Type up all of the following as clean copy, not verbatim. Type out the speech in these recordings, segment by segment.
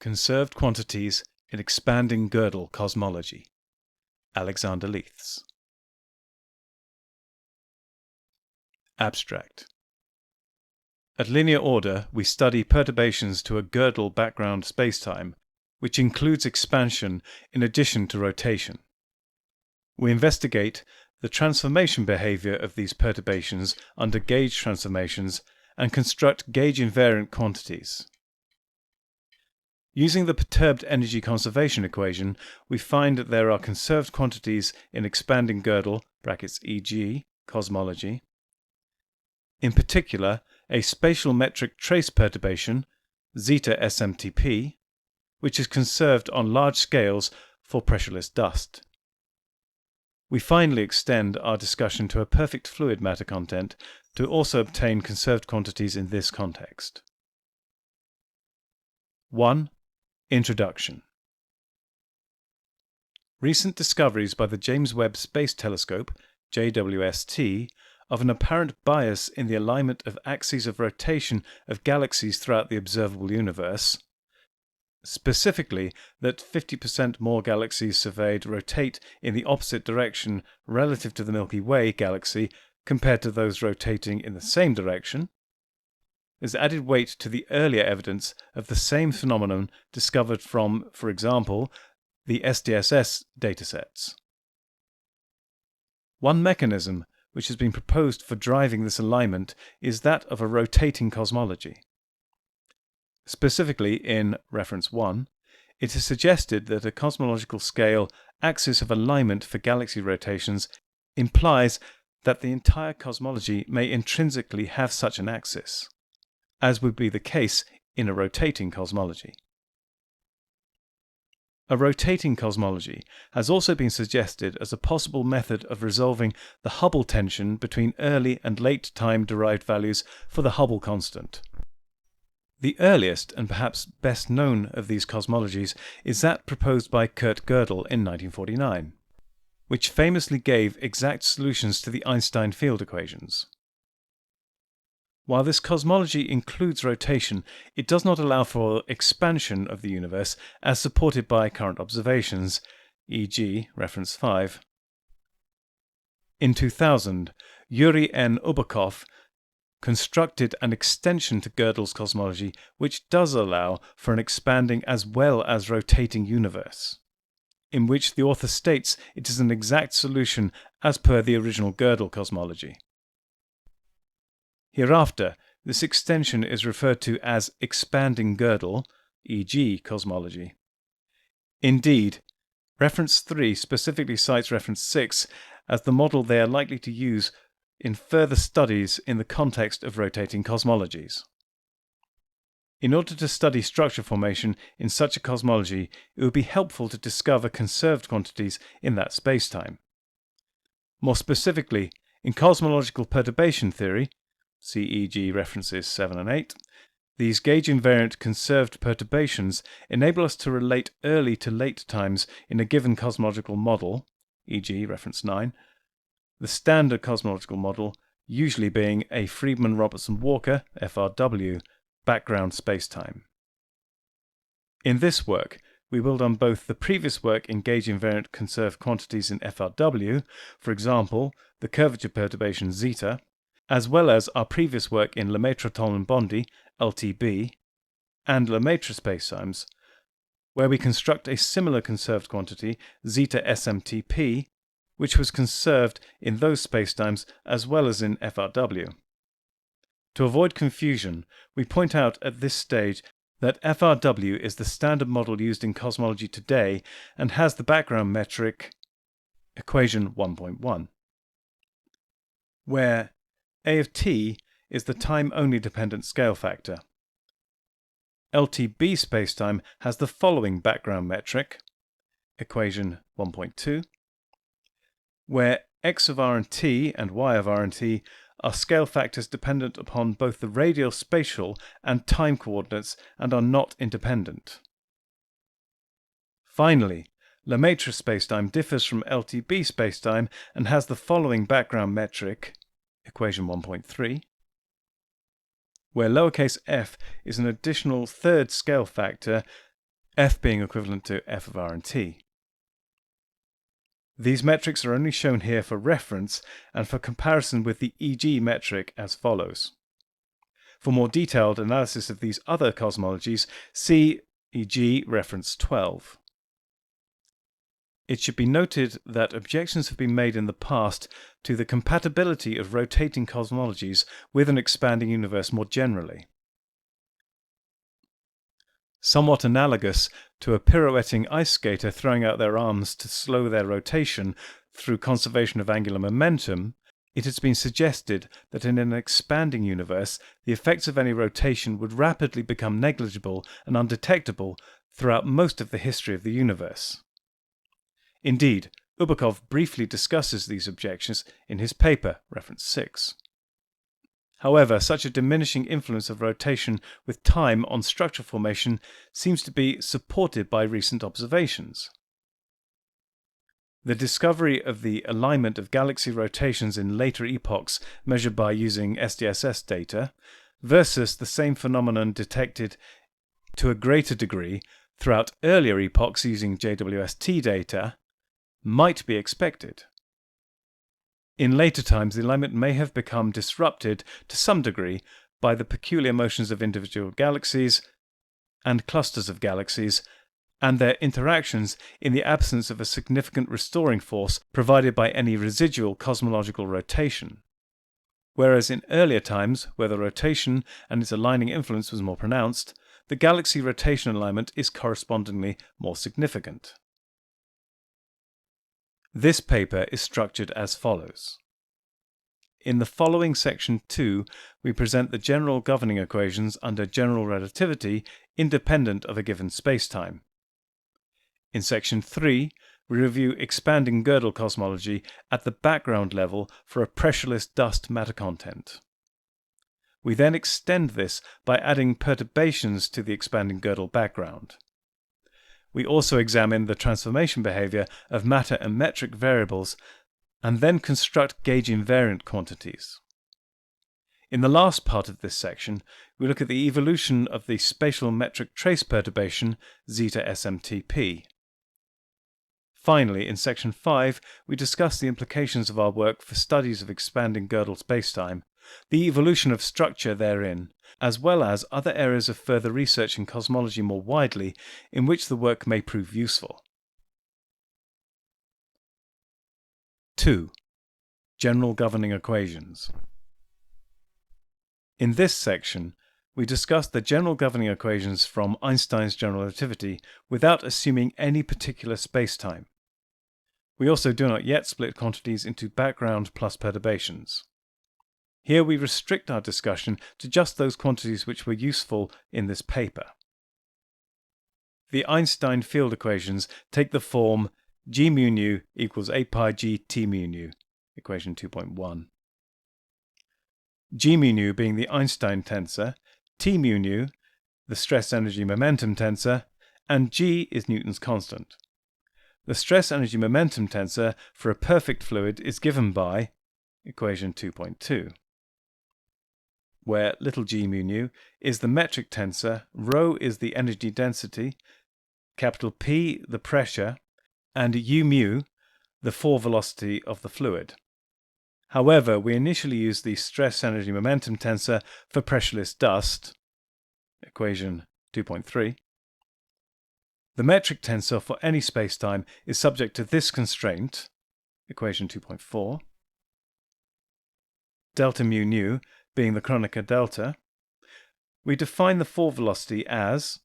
Conserved Quantities in Expanding Gödel Cosmology. Alexander Lyths. Abstract. At linear order, we study perturbations to a Gödel background spacetime, which includes expansion in addition to rotation. We investigate the transformation behavior of these perturbations under gauge transformations and construct gauge-invariant quantities. Using the perturbed energy conservation equation, we find that there are conserved quantities in expanding Gödel (e.g. cosmology). In particular, a spatial metric trace perturbation, zeta SMTP, which is conserved on large scales for pressureless dust. We finally extend our discussion to a perfect fluid matter content to also obtain conserved quantities in this context. 1. Introduction. Recent discoveries by the James Webb Space Telescope, JWST, of an apparent bias in the alignment of axes of rotation of galaxies throughout the observable universe, specifically that 50% more galaxies surveyed rotate in the opposite direction relative to the Milky Way galaxy compared to those rotating in the same direction, has added weight to the earlier evidence of the same phenomenon discovered from, for example, the SDSS datasets. One mechanism which has been proposed for driving this alignment is that of a rotating cosmology. Specifically, in reference 1, it is suggested that a cosmological scale axis of alignment for galaxy rotations implies that the entire cosmology may intrinsically have such an axis, as would be the case in a rotating cosmology. A rotating cosmology has also been suggested as a possible method of resolving the Hubble tension between early and late time derived values for the Hubble constant. The earliest and perhaps best known of these cosmologies is that proposed by Kurt Gödel in 1949, which famously gave exact solutions to the Einstein field equations. While this cosmology includes rotation, it does not allow for expansion of the universe as supported by current observations, e.g. reference 5. In 2000, Yuri N. Obukhov constructed an extension to Gödel's cosmology which does allow for an expanding as well as rotating universe, in which the author states it is an exact solution as per the original Gödel cosmology. Hereafter, this extension is referred to as expanding Gödel, e.g. cosmology. Indeed, reference 3 specifically cites reference 6 as the model they are likely to use in further studies in the context of rotating cosmologies. In order to study structure formation in such a cosmology, it would be helpful to discover conserved quantities in that spacetime. More specifically, in cosmological perturbation theory, CEG references 7 and 8, these gauge-invariant conserved perturbations enable us to relate early to late times in a given cosmological model, e.g. reference 9, the standard cosmological model usually being a Friedman-Robertson-Walker FRW background spacetime. In this work, we build on both the previous work in gauge-invariant conserved quantities in FRW, for example, the curvature perturbation zeta, as well as our previous work in Lemaitre-Tolman Bondi, LTB, and Lemaitre spacetimes, where we construct a similar conserved quantity, zeta SMTP, which was conserved in those spacetimes as well as in FRW. To avoid confusion, we point out at this stage that FRW is the standard model used in cosmology today and has the background metric equation 1.1, where A of t is the time-only dependent scale factor. LTB spacetime has the following background metric, equation 1.2, where x of r and t and y of r and t are scale factors dependent upon both the radial spatial and time coordinates and are not independent. Finally, Lemaitre spacetime differs from LTB spacetime and has the following background metric, equation 1.3, where lowercase f is an additional third scale factor f being equivalent to f of r and t. These metrics are only shown here for reference and for comparison with the EG metric as follows. For more detailed analysis of these other cosmologies, see e.g. reference 12. It should be noted that objections have been made in the past to the compatibility of rotating cosmologies with an expanding universe more generally. Somewhat analogous to a pirouetting ice skater throwing out their arms to slow their rotation through conservation of angular momentum, it has been suggested that in an expanding universe, the effects of any rotation would rapidly become negligible and undetectable throughout most of the history of the universe. Indeed, Obukhov briefly discusses these objections in his paper, reference 6. However, such a diminishing influence of rotation with time on structure formation seems to be supported by recent observations. The discovery of the alignment of galaxy rotations in later epochs measured by using SDSS data versus the same phenomenon detected to a greater degree throughout earlier epochs using JWST data might be expected. In later times, the alignment may have become disrupted to some degree by the peculiar motions of individual galaxies and clusters of galaxies and their interactions in the absence of a significant restoring force provided by any residual cosmological rotation. Whereas in earlier times, where the rotation and its aligning influence was more pronounced, the galaxy rotation alignment is correspondingly more significant. This paper is structured as follows. In the following section 2, we present the general governing equations under general relativity independent of a given spacetime. In section 3, we review expanding Gödel cosmology at the background level for a pressureless dust matter content. We then extend this by adding perturbations to the expanding Gödel background. We also examine the transformation behavior of matter and metric variables and then construct gauge invariant quantities. In the last part of this section, we look at the evolution of the spatial metric trace perturbation zeta SMTP. Finally, in section 5, we discuss the implications of our work for studies of expanding Gödel spacetime, the evolution of structure therein, as well as other areas of further research in cosmology more widely in which the work may prove useful. 2. General governing equations. In this section, we discuss the general governing equations from Einstein's general relativity without assuming any particular spacetime. We also do not yet split quantities into background plus perturbations. Here we restrict our discussion to just those quantities which were useful in this paper. The Einstein field equations take the form g mu nu equals 8 pi g t mu nu, equation 2.1. G mu nu being the Einstein tensor, t mu nu the stress energy momentum tensor, and g is Newton's constant. The stress energy momentum tensor for a perfect fluid is given by equation 2.2. where little g mu nu is the metric tensor, ρ is the energy density, capital P the pressure, and u mu the fall velocity of the fluid. However, we initially use the stress energy momentum tensor for pressureless dust, equation 2.3. The metric tensor for any spacetime is subject to this constraint, equation 2.4. Delta mu nu being the Kronecker delta, we define the fall velocity as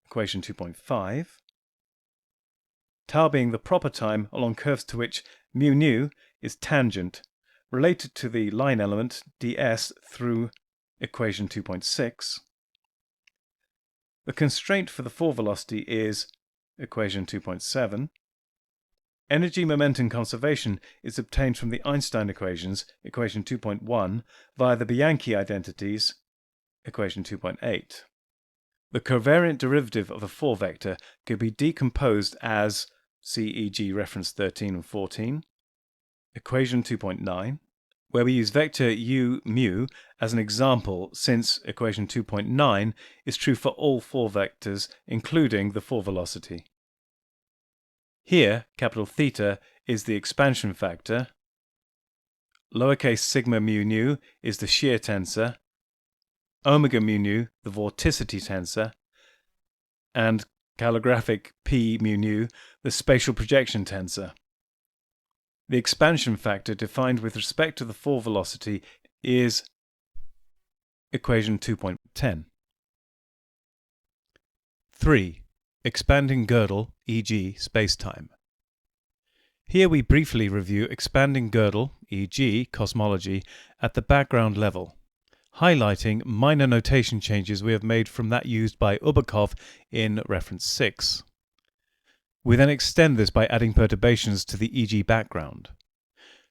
equation 2.5, tau being the proper time along curves to which mu nu is tangent, related to the line element ds through equation 2.6. The constraint for the fall velocity is equation 2.7. Energy momentum conservation is obtained from the Einstein equations, equation 2.1, via the Bianchi identities, equation 2.8. The covariant derivative of a fall vector could be decomposed as, see e.g. reference 13 and 14, equation 2.9, where we use vector u mu as an example since equation 2.9 is true for all 4 vectors, including the 4 velocity. Here, capital theta is the expansion factor, lowercase sigma mu nu is the shear tensor, omega mu nu the vorticity tensor, and calligraphic p mu nu the spatial projection tensor. The expansion factor defined with respect to the 4 velocity is equation 2.10. 3. Expanding Gödel, e.g. spacetime. Here we briefly review expanding Gödel, e.g. cosmology, at the background level, highlighting minor notation changes we have made from that used by Obukhov in reference 6. We then extend this by adding perturbations to the e.g. background.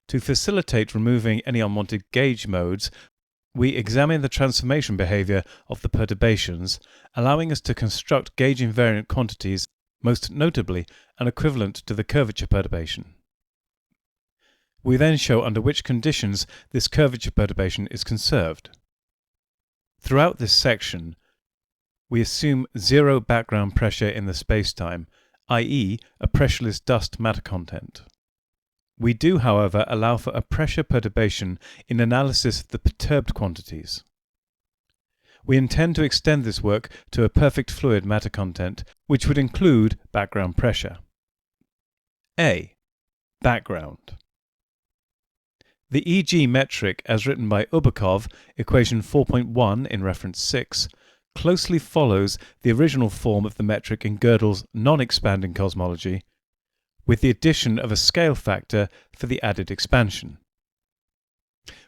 To facilitate removing any unwanted gauge modes, we examine the transformation behavior of the perturbations, allowing us to construct gauge invariant quantities, most notably an equivalent to the curvature perturbation. We then show under which conditions this curvature perturbation is conserved. Throughout this section, we assume zero background pressure in the spacetime, i.e. a pressureless dust matter content. We do, however, allow for a pressure perturbation in analysis of the perturbed quantities. We intend to extend this work to a perfect fluid matter content, which would include background pressure. A. Background. The EG metric, as written by Obukhov, equation 4.1 in reference 6, closely follows the original form of the metric in Gödel's non-expanding cosmology, with the addition of a scale factor for the added expansion.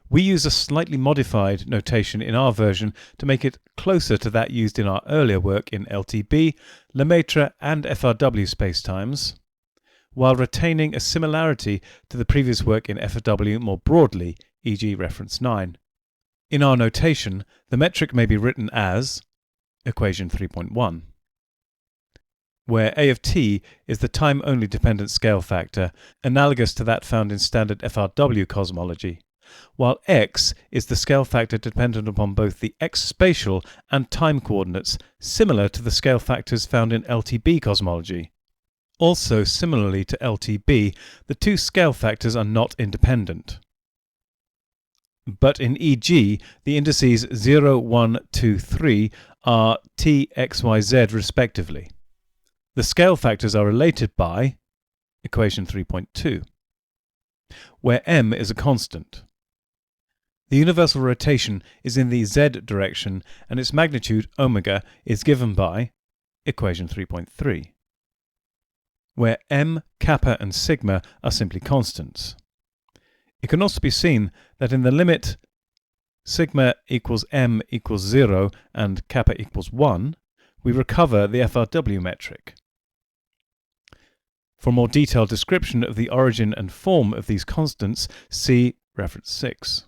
We use a slightly modified notation in our version to make it closer to that used in our earlier work in LTB, Lemaitre and FRW spacetimes, while retaining a similarity to the previous work in FRW more broadly, e.g. reference 9. In our notation, the metric may be written as equation 3.1, where A of t is the time-only dependent scale factor, analogous to that found in standard FRW cosmology, while x is the scale factor dependent upon both the x-spatial and time coordinates, similar to the scale factors found in LTB cosmology. Also, similarly to LTB, the two scale factors are not independent. But in EG, the indices 0, 1, 2, 3 are t, x, y, z respectively. The scale factors are related by equation 3.2, where m is a constant. The universal rotation is in the z direction, and its magnitude, omega, is given by equation 3.3, where m, kappa and sigma are simply constants. It can also be seen that in the limit sigma equals m equals 0 and kappa equals 1, we recover the FRW metric. For a more detailed description of the origin and form of these constants, see reference 6.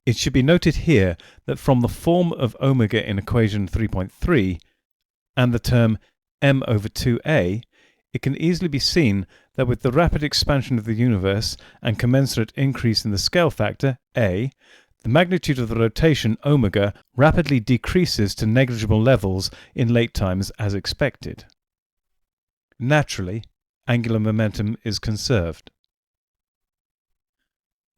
It should be noted here that from the form of omega in equation 3.3 and the term m over 2a, it can easily be seen that with the rapid expansion of the universe and commensurate increase in the scale factor, a, the magnitude of the rotation, omega, rapidly decreases to negligible levels in late times as expected. Naturally, angular momentum is conserved.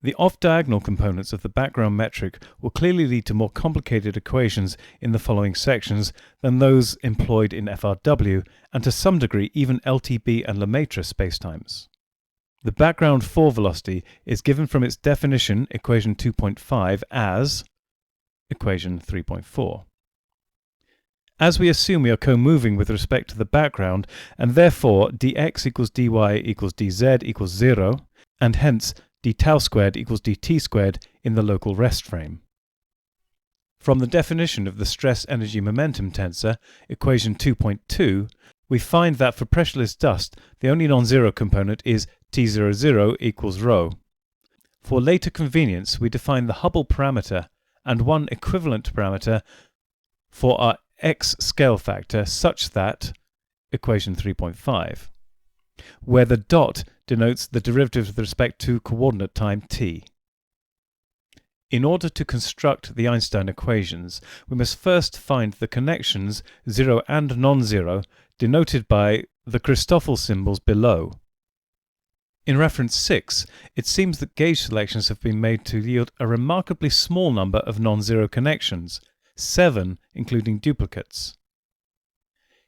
The off-diagonal components of the background metric will clearly lead to more complicated equations in the following sections than those employed in FRW, and to some degree even LTB and Lemaitre spacetimes. The background 4 velocity is given from its definition, equation 2.5, as equation 3.4. As we assume we are co-moving with respect to the background, and therefore dx equals dy equals dz equals 0, and hence d tau squared equals dt squared in the local rest frame. From the definition of the stress-energy-momentum tensor, equation 2.2, we find that for pressureless dust, the only non-zero component is T00 equals ρ. For later convenience, we define the Hubble parameter and one equivalent parameter for our x scale factor such that, equation 3.5, where the dot denotes the derivative with respect to coordinate time t. In order to construct the Einstein equations, we must first find the connections 0 and non-zero denoted by the Christoffel symbols below. In reference 6, it seems that gauge selections have been made to yield a remarkably small number of non-zero connections, 7 including duplicates.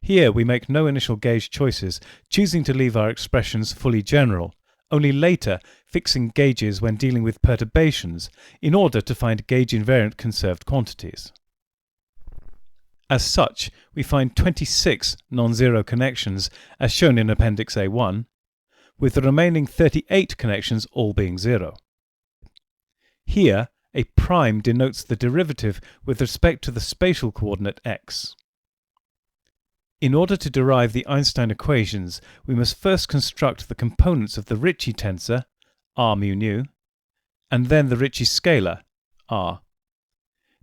Here we make no initial gauge choices, choosing to leave our expressions fully general, only later fixing gauges when dealing with perturbations in order to find gauge-invariant conserved quantities. As such, we find 26 non-zero connections as shown in Appendix A1, with the remaining 38 connections all being zero. Here, a prime denotes the derivative with respect to the spatial coordinate x. In order to derive the Einstein equations, we must first construct the components of the Ricci tensor, r mu nu, and then the Ricci scalar, r.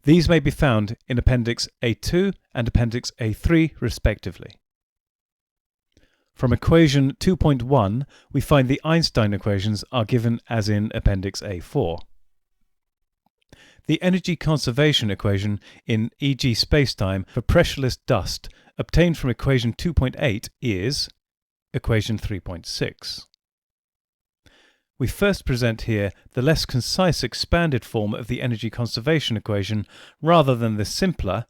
These may be found in Appendix A2 and Appendix A3 respectively. From equation 2.1, we find the Einstein equations are given as in Appendix A4. The energy conservation equation in e.g. spacetime for pressureless dust obtained from equation 2.8 is equation 3.6. We first present here the less concise expanded form of the energy conservation equation rather than the simpler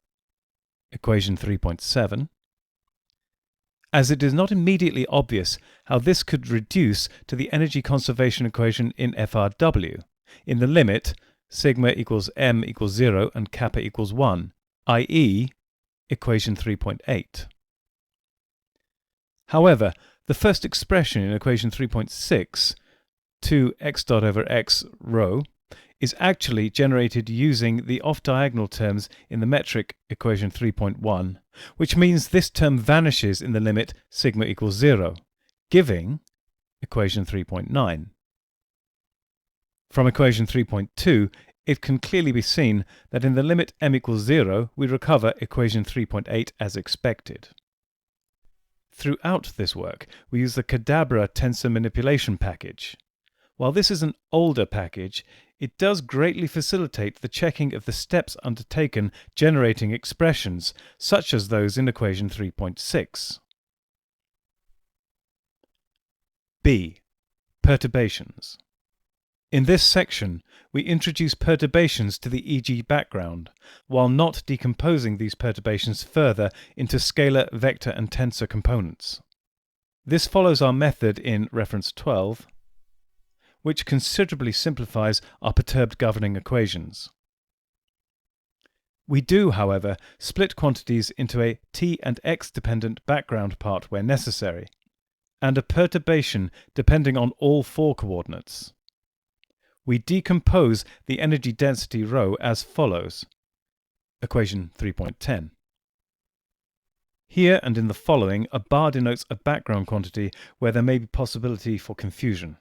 equation 3.7. As it is not immediately obvious how this could reduce to the energy conservation equation in FRW, in the limit sigma equals m equals 0 and kappa equals 1, i.e. equation 3.8. However, the first expression in equation 3.6, 2x dot over x rho, is actually generated using the off-diagonal terms in the metric equation 3.1, which means this term vanishes in the limit sigma equals 0, giving equation 3.9. From equation 3.2, it can clearly be seen that in the limit m equals 0, we recover equation 3.8 as expected. Throughout this work, we use the Cadabra tensor manipulation package. While this is an older package, it does greatly facilitate the checking of the steps undertaken generating expressions, such as those in equation 3.6. B. Perturbations. In this section, we introduce perturbations to the EG background, while not decomposing these perturbations further into scalar, vector and tensor components. This follows our method in reference 12, which considerably simplifies our perturbed governing equations. We do, however, split quantities into a t and x dependent background part where necessary, and a perturbation depending on all four coordinates. We decompose the energy density ρ as follows. Equation 3.10. Here and in the following, a bar denotes a background quantity where there may be possibility for confusion.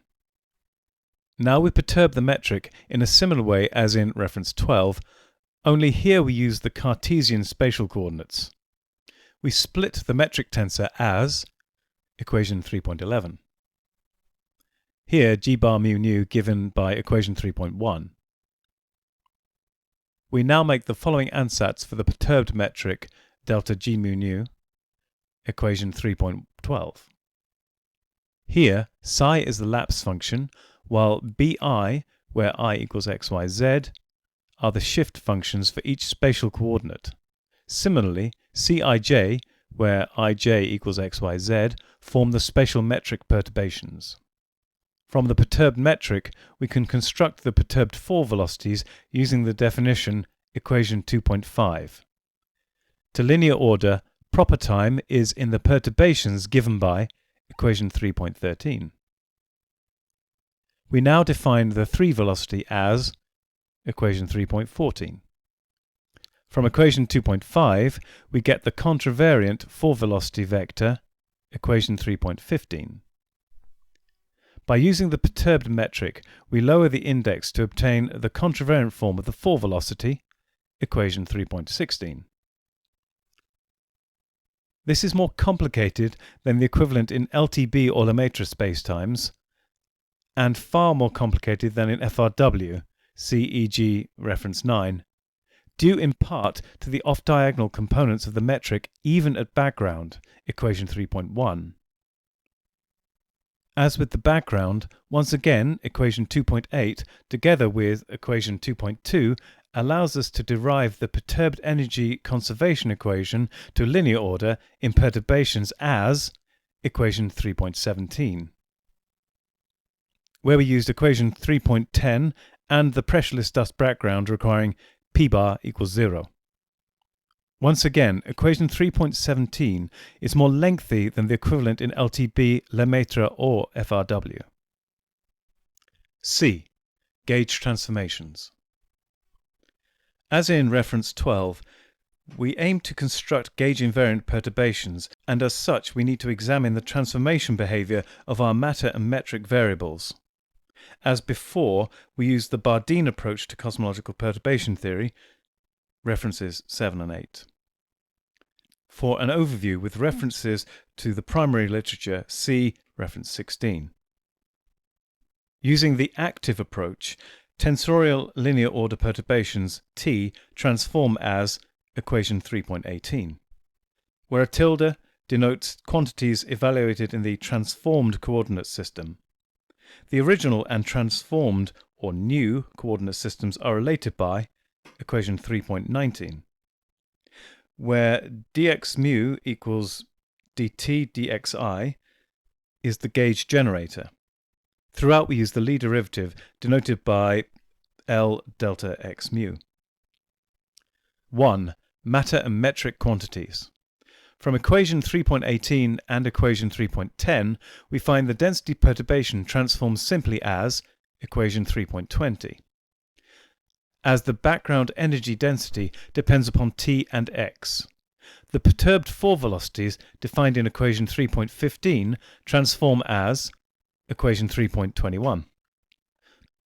Now we perturb the metric in a similar way as in reference 12, only here we use the Cartesian spatial coordinates. We split the metric tensor as equation 3.11. Here g bar mu nu given by equation 3.1. We now make the following ansatz for the perturbed metric delta g mu nu, equation 3.12. Here psi is the lapse function, while bi, where I equals xyz, are the shift functions for each spatial coordinate. Similarly, cij, where ij equals xyz, form the spatial metric perturbations. From the perturbed metric, we can construct the perturbed four velocities using the definition equation 2.5. To linear order, proper time is in the perturbations given by equation 3.13. We now define the 3 velocity as equation 3.14. From equation 2.5, we get the contravariant 4 velocity vector, equation 3.15. By using the perturbed metric, we lower the index to obtain the contravariant form of the 4 velocity, equation 3.16. This is more complicated than the equivalent in LTB or Lemaitre spacetimes, and far more complicated than in FRW, see e.g. reference 9, due in part to the off-diagonal components of the metric even at background, equation 3.1. As with the background, once again, equation 2.8, together with equation 2.2, allows us to derive the perturbed energy conservation equation to linear order in perturbations as equation 3.17, where we used equation 3.10 and the pressureless dust background requiring p bar equals 0. Once again, equation 3.17 is more lengthy than the equivalent in LTB, Lemaitre or FRW. C. Gauge transformations. As in reference 12, we aim to construct gauge-invariant perturbations, and as such we need to examine the transformation behavior of our matter and metric variables. As before, we use the Bardeen approach to cosmological perturbation theory, references 7 and 8. For an overview with references to the primary literature, see reference 16. Using the active approach, tensorial linear order perturbations T transform as equation 3.18, where a tilde denotes quantities evaluated in the transformed coordinate system. The original and transformed or new coordinate systems are related by equation 3.19, where dx mu equals dt dxi is the gauge generator. Throughout we use the Lie derivative denoted by L delta x mu. 1. Matter and metric quantities. From equation 3.18 and equation 3.10 we find the density perturbation transforms simply as equation 3.20. As the background energy density depends upon t and x. The perturbed four velocities defined in equation 3.15 transform as equation 3.21,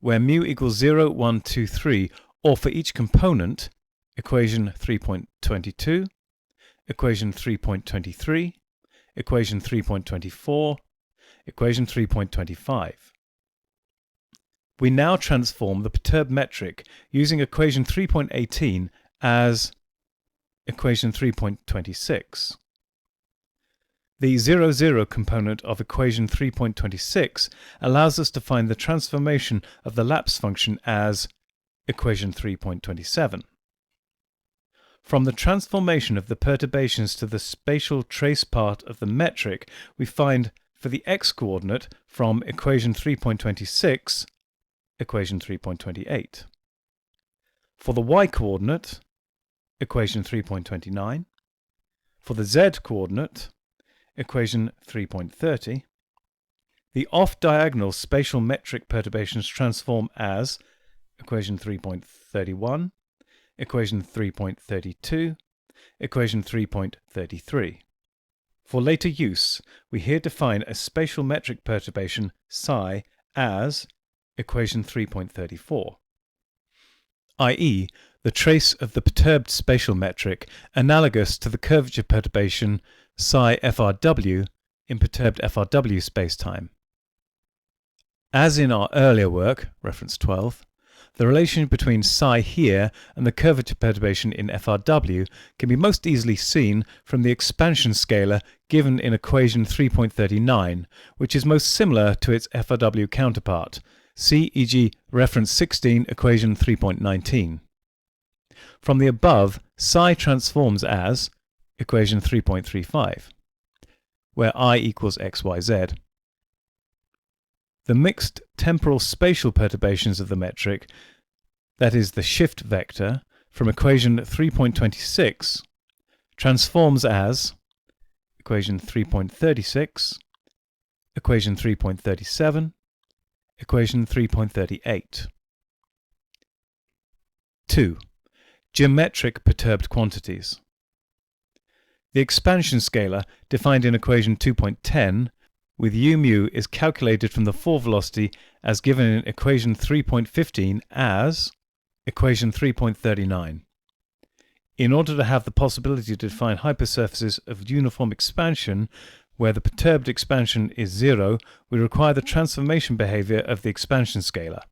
where mu equals 0, 1, 2, 3, or for each component, equation 3.22, equation 3.23, equation 3.24, equation 3.25. We now transform the perturbed metric using equation 3.18 as equation 3.26. The 0, 0 component of equation 3.26 allows us to find the transformation of the lapse function as equation 3.27. From the transformation of the perturbations to the spatial trace part of the metric, we find for the x-coordinate from equation 3.26, equation 3.28. For the y-coordinate, equation 3.29. For the z-coordinate, equation 3.30. The off-diagonal spatial metric perturbations transform as equation 3.31, equation 3.32, equation 3.33. For later use, we here define a spatial metric perturbation psi as equation 3.34, i.e. the trace of the perturbed spatial metric analogous to the curvature perturbation psi FRW in perturbed FRW spacetime. As in our earlier work, reference 12, the relation between psi here and the curvature perturbation in FRW can be most easily seen from the expansion scalar given in equation 3.39, which is most similar to its FRW counterpart, see e.g. reference 16, equation 3.19. From the above, psi transforms as equation 3.35, where I equals xyz. The mixed temporal spatial perturbations of the metric, that is the shift vector, from equation 3.26 transforms as equation 3.36, equation 3.37, equation 3.38. 2. Geometric perturbed quantities. The expansion scalar, defined in equation 2.10, with u mu is calculated from the four velocity as given in equation 3.15 as equation 3.39. In order to have the possibility to define hypersurfaces of uniform expansion, where the perturbed expansion is 0, we require the transformation behavior of the expansion scalar.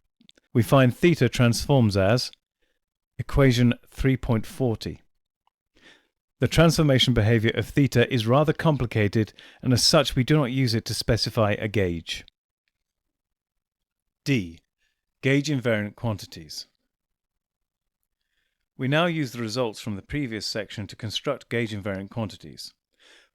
We find theta transforms as equation 3.40. The transformation behavior of theta is rather complicated, and as such we do not use it to specify a gauge. D. Gauge invariant quantities. We now use the results from the previous section to construct gauge invariant quantities.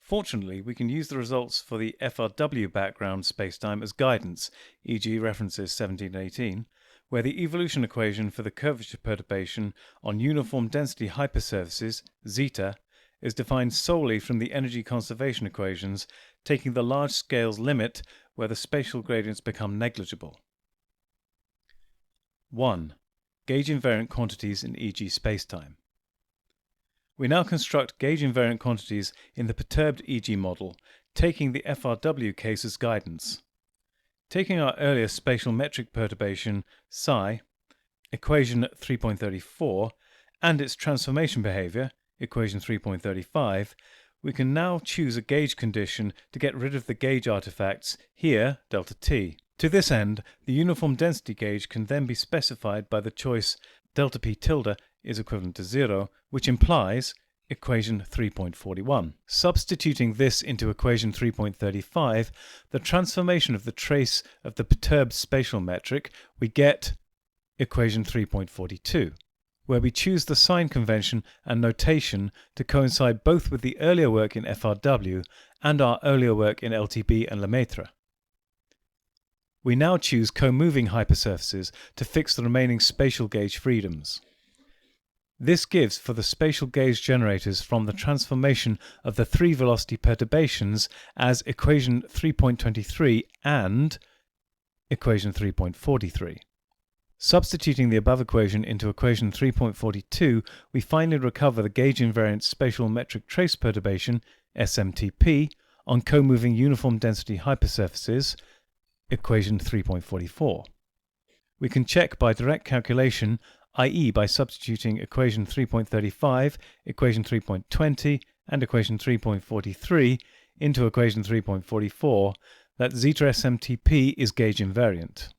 Fortunately, we can use the results for the FRW background spacetime as guidance, e.g. references 17 and 18, where the evolution equation for the curvature perturbation on uniform density hypersurfaces, zeta, is defined solely from the energy conservation equations, taking the large scale's limit where the spatial gradients become negligible. 1. Gauge invariant quantities in e.g. spacetime. We now construct gauge invariant quantities in the perturbed e.g. model, taking the FRW case as guidance. Taking our earlier spatial metric perturbation psi, equation 3.34, and its transformation behavior, equation 3.35, we can now choose a gauge condition to get rid of the gauge artifacts, here delta t. To this end, the uniform density gauge can then be specified by the choice delta p tilde is equivalent to 0, which implies equation 3.41. Substituting this into equation 3.35, the transformation of the trace of the perturbed spatial metric, we get equation 3.42, where we choose the sign convention and notation to coincide both with the earlier work in FRW and our earlier work in LTB and Lemaitre. We now choose co-moving hypersurfaces to fix the remaining spatial gauge freedoms. This gives for the spatial gauge generators from the transformation of the three velocity perturbations as equation 3.23 and equation 3.43. Substituting the above equation into equation 3.42, we finally recover the gauge invariant spatial metric trace perturbation, SMTP, on co-moving uniform density hypersurfaces, equation 3.44. We can check by direct calculation, i.e. by substituting equation 3.35, equation 3.20 and equation 3.43 into equation 3.44 that zeta SMTP is gauge invariant.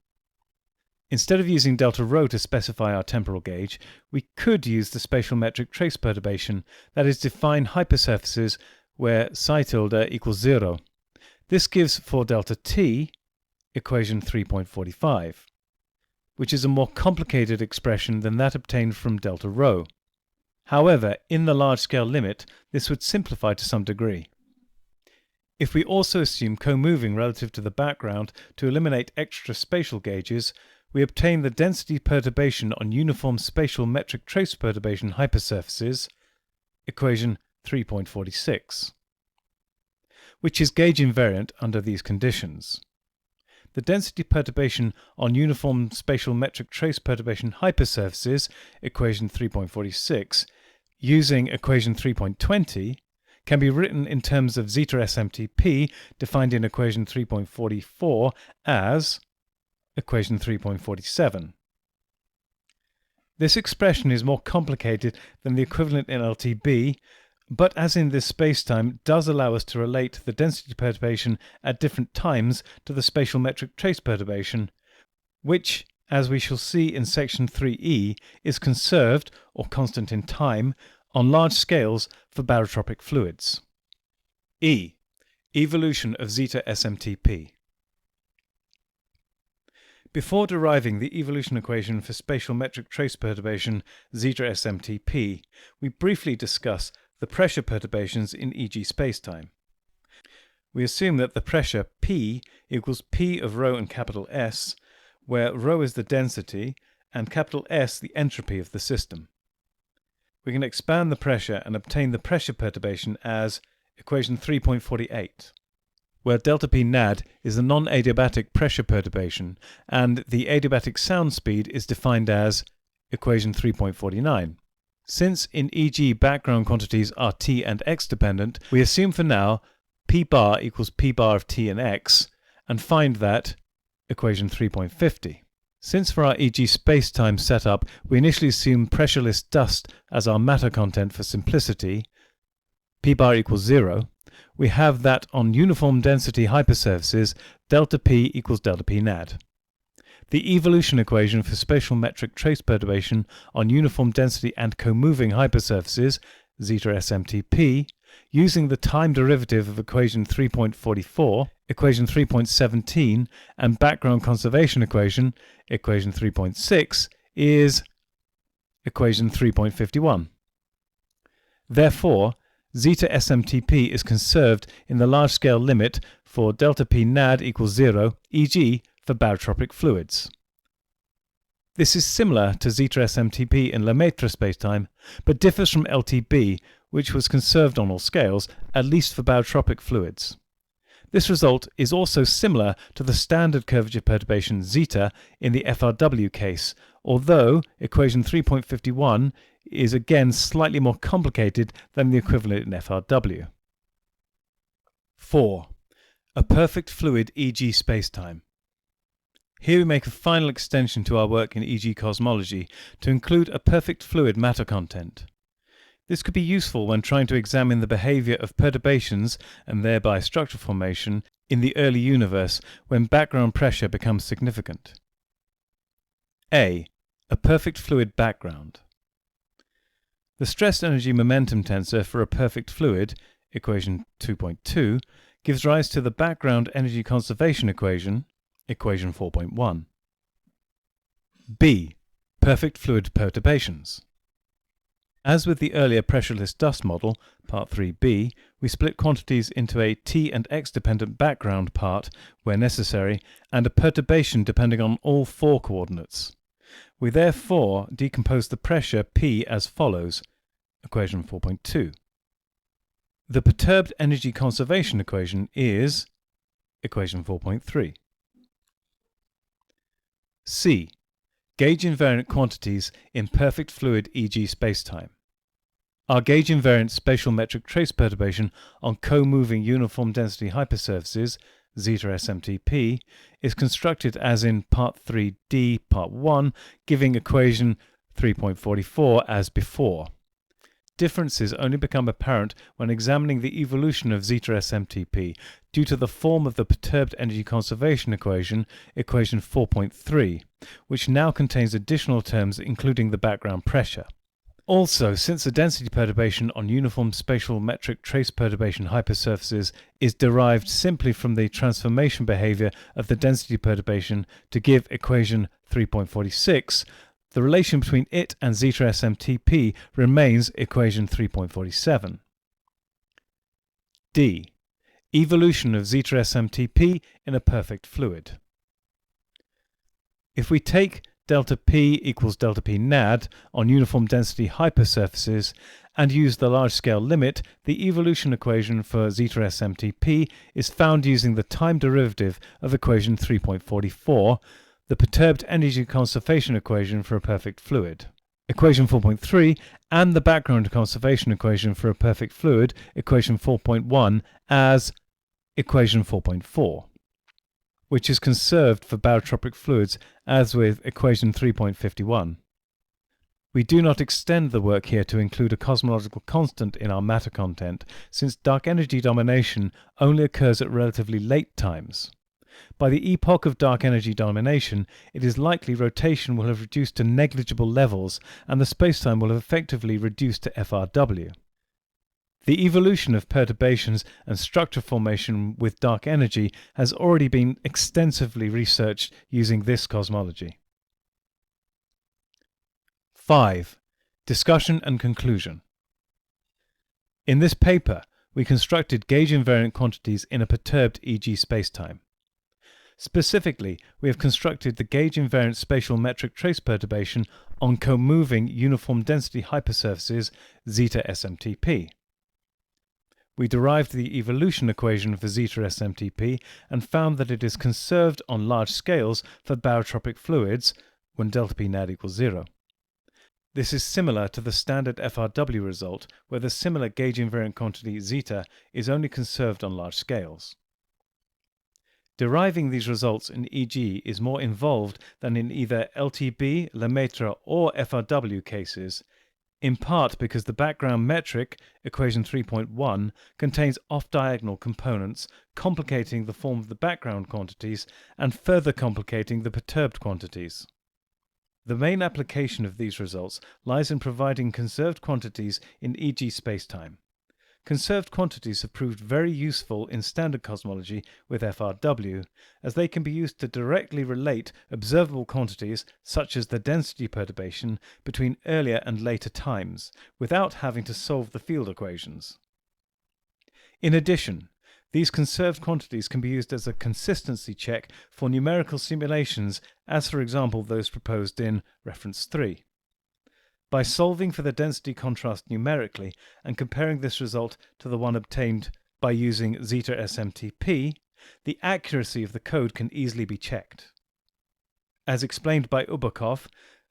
Instead of using delta rho to specify our temporal gauge, we could use the spatial metric trace perturbation, that is, define hypersurfaces where psi tilde equals 0. This gives for delta t equation 3.45, which is a more complicated expression than that obtained from delta rho. However, in the large-scale limit, this would simplify to some degree. If we also assume co-moving relative to the background to eliminate extra spatial gauges, we obtain the density perturbation on uniform spatial metric trace perturbation hypersurfaces, equation 3.46, which is gauge invariant under these conditions. The density perturbation on uniform spatial metric trace perturbation hypersurfaces, equation 3.46, using equation 3.20, can be written in terms of zeta SMTP, defined in equation 3.44 as equation 3.47. This expression is more complicated than the equivalent in LTB, but as in this spacetime does allow us to relate the density perturbation at different times to the spatial metric trace perturbation, which, as we shall see in section 3e, is conserved, or constant in time, on large scales for barotropic fluids. E. Evolution of zeta SMTP. Before deriving the evolution equation for spatial metric trace perturbation zeta SMTP, we briefly discuss the pressure perturbations in e.g. spacetime. We assume that the pressure P equals P of rho and capital S, where rho is the density and capital S the entropy of the system. We can expand the pressure and obtain the pressure perturbation as equation 3.48, where delta P nad is the non-adiabatic pressure perturbation and the adiabatic sound speed is defined as equation 3.49. Since in e.g. background quantities are t and x dependent, we assume for now p bar equals p bar of t and x, and find that equation 3.50. Since for our e.g. space-time setup we initially assume pressureless dust as our matter content for simplicity, p bar equals 0, we have that on uniform density hypersurfaces, delta P equals delta P nad. The evolution equation for spatial metric trace perturbation on uniform density and co-moving hypersurfaces, zeta SMTP, using the time derivative of equation 3.44, equation 3.17, and background conservation equation, equation 3.6, is equation 3.51. Therefore, zeta SMTP is conserved in the large-scale limit for delta P nad equals 0, e.g. for barotropic fluids. This is similar to zeta SMTP in Lemaitre spacetime, but differs from LTB, which was conserved on all scales, at least for barotropic fluids. This result is also similar to the standard curvature perturbation zeta in the FRW case, although equation 3.51 is again slightly more complicated than the equivalent in FRW. 4. A perfect fluid EG spacetime. Here we make a final extension to our work in EG cosmology to include a perfect fluid matter content. This could be useful when trying to examine the behavior of perturbations and thereby structure formation in the early universe when background pressure becomes significant. A. A perfect fluid background. The stress energy momentum tensor for a perfect fluid, equation 2.2, gives rise to the background energy conservation equation, equation 4.1. B. Perfect fluid perturbations. As with the earlier pressureless dust model, part 3b, we split quantities into a t and x dependent background part, where necessary, and a perturbation depending on all four coordinates. We therefore decompose the pressure P as follows, equation 4.2. The perturbed energy conservation equation is equation 4.3. C. Gauge invariant quantities in perfect fluid EG spacetime. Our gauge invariant spatial metric trace perturbation on co-moving uniform density hypersurfaces, zeta SMTP, is constructed as in part 3d, part 1, giving equation 3.44 as before. Differences only become apparent when examining the evolution of zeta SMTP due to the form of the perturbed energy conservation equation, equation 4.3, which now contains additional terms including the background pressure. Also, since the density perturbation on uniform spatial metric trace perturbation hypersurfaces is derived simply from the transformation behavior of the density perturbation to give equation 3.46, the relation between it and zeta SMTP remains equation 3.47. D. Evolution of zeta SMTP in a perfect fluid. If we take delta P equals delta P nad on uniform density hypersurfaces and use the large-scale limit, the evolution equation for zeta SMTP is found using the time derivative of equation 3.44, the perturbed energy conservation equation for a perfect fluid, equation 4.3, and the background conservation equation for a perfect fluid, equation 4.1, as equation 4.4, which is conserved for barotropic fluids as with equation 3.51. We do not extend the work here to include a cosmological constant in our matter content, since dark energy domination only occurs at relatively late times. By the epoch of dark energy domination, it is likely rotation will have reduced to negligible levels and the spacetime will have effectively reduced to FRW. The evolution of perturbations and structure formation with dark energy has already been extensively researched using this cosmology. 5. Discussion and conclusion. In this paper, we constructed gauge invariant quantities in a perturbed EG spacetime. Specifically, we have constructed the gauge invariant spatial metric trace perturbation on co-moving uniform density hypersurfaces zeta SMTP. We derived the evolution equation for zeta SMTP and found that it is conserved on large scales for barotropic fluids when delta P nad equals 0. This is similar to the standard FRW result, where the similar gauge invariant quantity zeta is only conserved on large scales. Deriving these results in EG is more involved than in either LTB, Lemaitre or FRW cases. in part because the background metric, equation 3.1, contains off-diagonal components, complicating the form of the background quantities and further complicating the perturbed quantities. The main application of these results lies in providing conserved quantities in e.g. spacetime. Conserved quantities have proved very useful in standard cosmology with FRW, as they can be used to directly relate observable quantities such as the density perturbation between earlier and later times, without having to solve the field equations. In addition, these conserved quantities can be used as a consistency check for numerical simulations, as for example those proposed in reference 3. By solving for the density contrast numerically and comparing this result to the one obtained by using zeta SMTP, the accuracy of the code can easily be checked. As explained by Obukhov,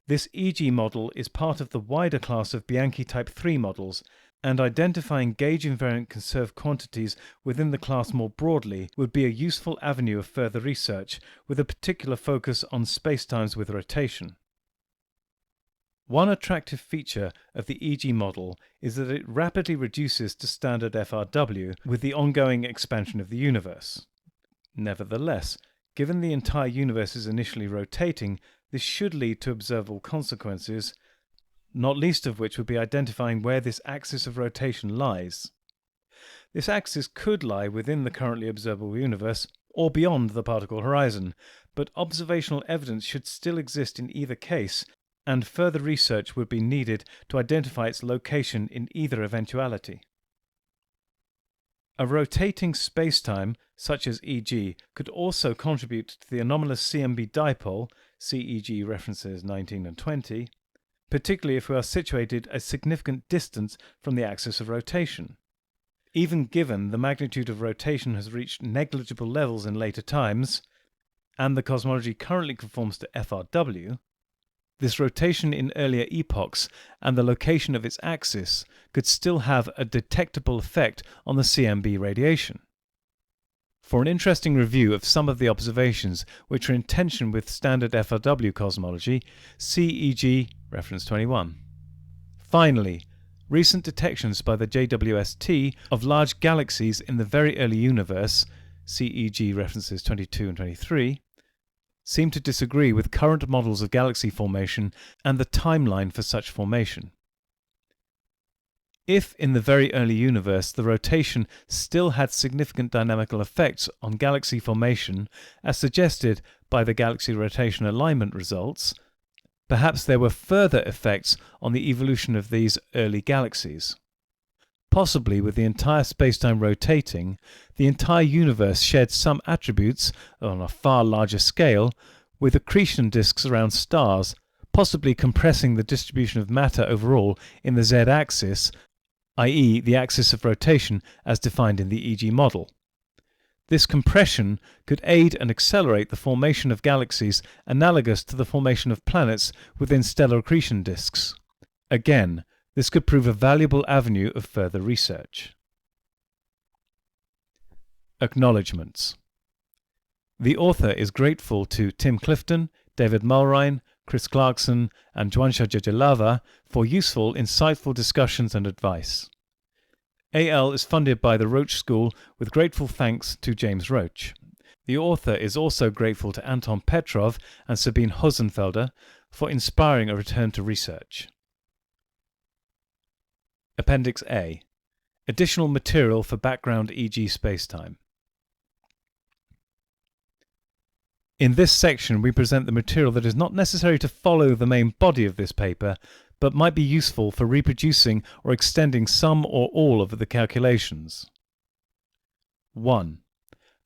this EG model is part of the wider class of Bianchi Type 3 models, and identifying gauge-invariant conserved quantities within the class more broadly would be a useful avenue of further research, with a particular focus on spacetimes with rotation. One attractive feature of the EG model is that it rapidly reduces to standard FRW with the ongoing expansion of the universe. Nevertheless, given the entire universe is initially rotating, this should lead to observable consequences, not least of which would be identifying where this axis of rotation lies. This axis could lie within the currently observable universe or beyond the particle horizon, but observational evidence should still exist in either case, and further research would be needed to identify its location in either eventuality. A rotating spacetime, such as EG, could also contribute to the anomalous CMB dipole, CEG references 19 and 20, particularly if we are situated a significant distance from the axis of rotation. Even given the magnitude of rotation has reached negligible levels in later times, and the cosmology currently conforms to FRW, this rotation in earlier epochs and the location of its axis could still have a detectable effect on the CMB radiation. For an interesting review of some of the observations which are in tension with standard FRW cosmology, see e.g. reference 21. Finally, recent detections by the JWST of large galaxies in the very early universe, see e.g. references 22 and 23, seem to disagree with current models of galaxy formation and the timeline for such formation. If in the very early universe the rotation still had significant dynamical effects on galaxy formation, as suggested by the galaxy rotation alignment results, perhaps there were further effects on the evolution of these early galaxies. Possibly with the entire spacetime rotating, the entire universe shared some attributes, on a far larger scale, with accretion disks around stars, possibly compressing the distribution of matter overall in the z-axis, i.e. the axis of rotation as defined in the EG model. This compression could aid and accelerate the formation of galaxies analogous to the formation of planets within stellar accretion disks. Again, this could prove a valuable avenue of further research. Acknowledgements. The author is grateful to Tim Clifton, David Mulrine, Chris Clarkson, and Juansha Jajalava for useful, insightful discussions and advice. AL is funded by the Roach School with grateful thanks to James Roach. The author is also grateful to Anton Petrov and Sabine Hosenfelder for inspiring a return to research. Appendix A. Additional material for background EG spacetime. In this section we present the material that is not necessary to follow the main body of this paper, but might be useful for reproducing or extending some or all of the calculations. 1.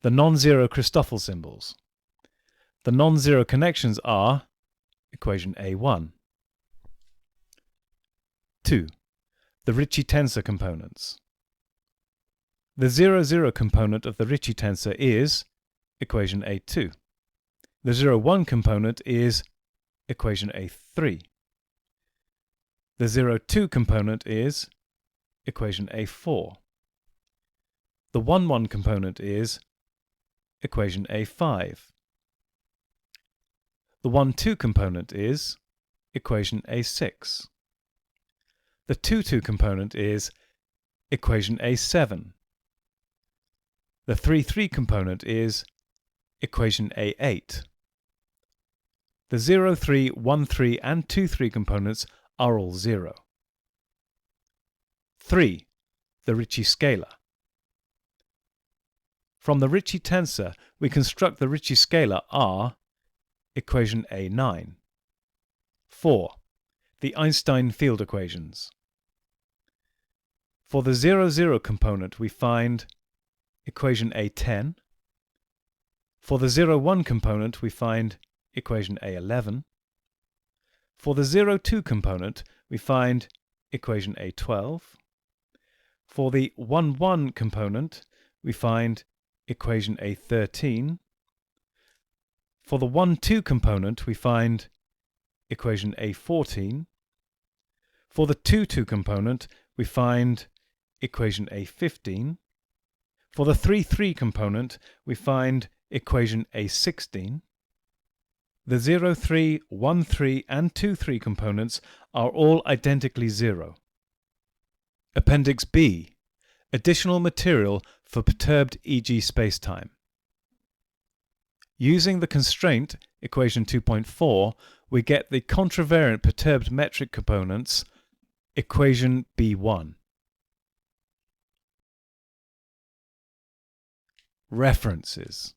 The non-zero Christoffel symbols. The non-zero connections are equation A1. 2. The Ricci tensor components. The 0,0 component of the Ricci tensor is equation A2. The 0,1 component is equation A3. The 0,2 component is equation A4. The 1,1 component is equation A5. The 1,2 component is equation A6. The 2-2 component is equation A7. The 3-3 component is equation A8. The 0-3, 1-3 and 2-3 components are all 0. 3. The Ricci scalar. From the Ricci tensor, we construct the Ricci scalar R, equation A9. 4. The Einstein field equations. For the 0-0 component, we find equation A10. For the 0-1 component, we find equation A11. For the 0-2 component, we find equation A12. For the 1-1 component, we find equation A13. For the 1-2 component, we find equation A14. For the 2-2 component, we find equation A15. For the 3-3 component, we find equation A16. The 0-3, 1-3 and 2-3 components are all identically 0. Appendix B. Additional material for perturbed E.g. spacetime. Using the constraint, equation 2.4, we get the contravariant perturbed metric components, equation B1. References.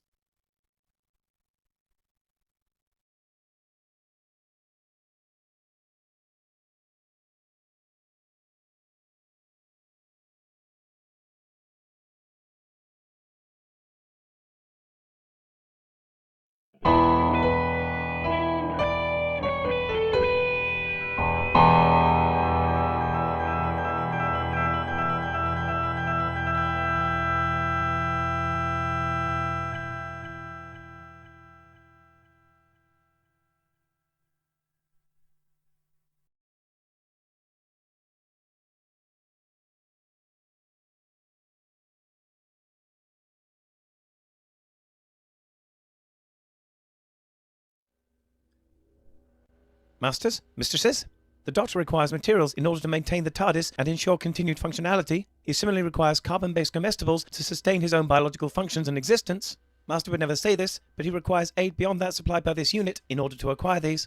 Masters, mistresses, the Doctor requires materials in order to maintain the TARDIS and ensure continued functionality. He similarly requires carbon-based comestibles to sustain his own biological functions and existence. Master would never say this, but he requires aid beyond that supplied by this unit in order to acquire these.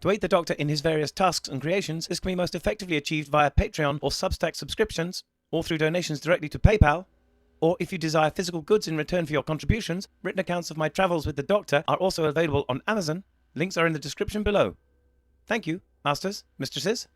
To aid the Doctor in his various tasks and creations, this can be most effectively achieved via Patreon or Substack subscriptions, or through donations directly to PayPal. Or if you desire physical goods in return for your contributions, written accounts of my travels with the Doctor are also available on Amazon. Links are in the description below. Thank you, Masters, mistresses.